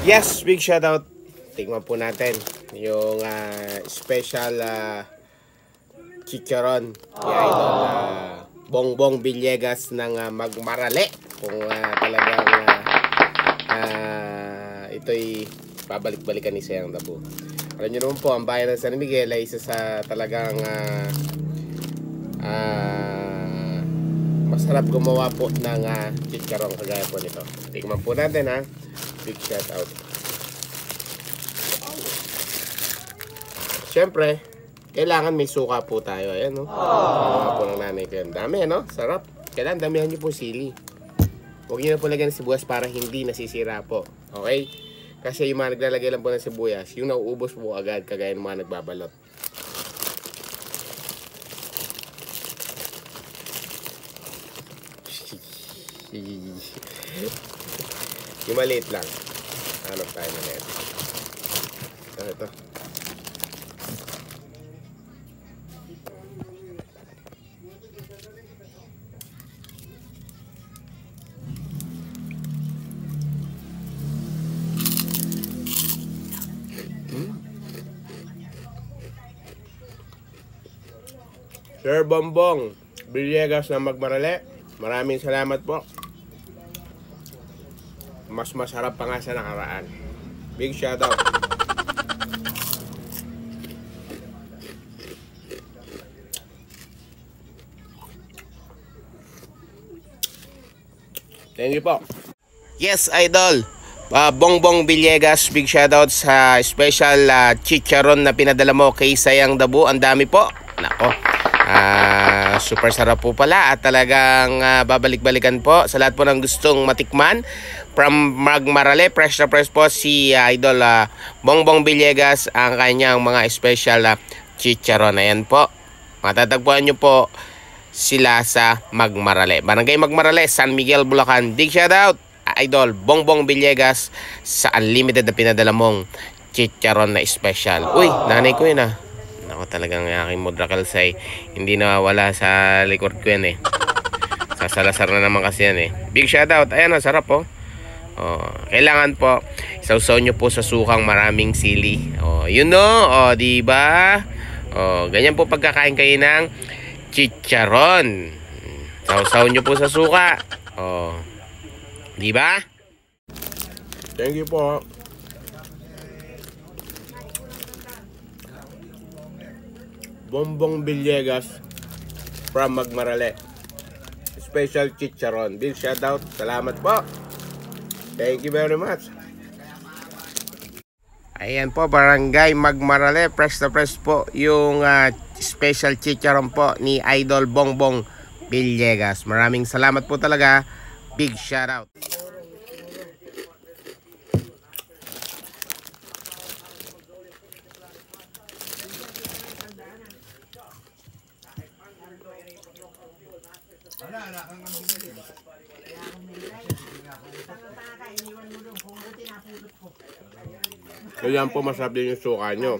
Yes, big shoutout. Tingnan po natin yung special chicharon ni Idol Bongbong Villegas ng Magmarale. Kung talagang ito'y babalik-balikan ni Sayang Dabu. Alam nyo naman po, ang bayan ng San Miguel ay isa sa talagang masarap gumawa po ng chicharon kagaya po nito. Tingnan po natin ha. Big shout out. Siyempre, kailangan may suka po tayo. Ayan, no? Mga po ng nanay ko yan. Dami, no? Sarap. Kailangan damihan nyo po sili. Huwag nyo na po lagyan ng sibuyas para hindi nasisira po. Okay? Kasi yung mga naglalagay lang po ng sibuyas, yung nauubos po agad kagaya ng mga nagbabalot. Yung maliit lang. Hanap tayo na net. Ito. Sir Bongbong Villegas ng Magmarale, maraming salamat po. Mas masarap pa nga sa nakaraan. Big shoutout. Thank you po. Yes, Idol. Bongbong Villegas, big shoutout sa special chicharon na pinadala mo kay Sayang Dabu. Ang dami po. Nako. Super sarap po pala at talagang babalik-balikan po sa lahat po ng gustong matikman. From Magmarale, fresh na fresh po si Idol Bongbong Villegas ang kanyang mga special chicharon. Ayan po. Matatagpuan nyo po sila sa Magmarale. Barangay Magmarale, San Miguel, Bulacan. Big shoutout Idol Bongbong Villegas sa unlimited na pinadala mong chicharon na special. Uy, nanay ko yun Ako talagang aking Modrakalsay hindi nawawala sa likod ko yan Sasalasar na naman kasi yan Big shoutout. Ayan sarap po. Kailangan po sausaw nyo po sa sukang maraming sili. You know, di ba? Ganyan po pagkakain kayo ng chicharon. Sausaw nyo po sa suka. Di ba? Thank you po. Bongbong Villegas from Magmarale. Special chicharon. Big shoutout. Salamat po. Thank you very much. Ayan po, Barangay Magmarale. Fresh na fresh po yung special chicharon po ni Idol Bongbong Villegas. Maraming salamat po talaga. Big shoutout. Kaya po masarap din yung suka nyo.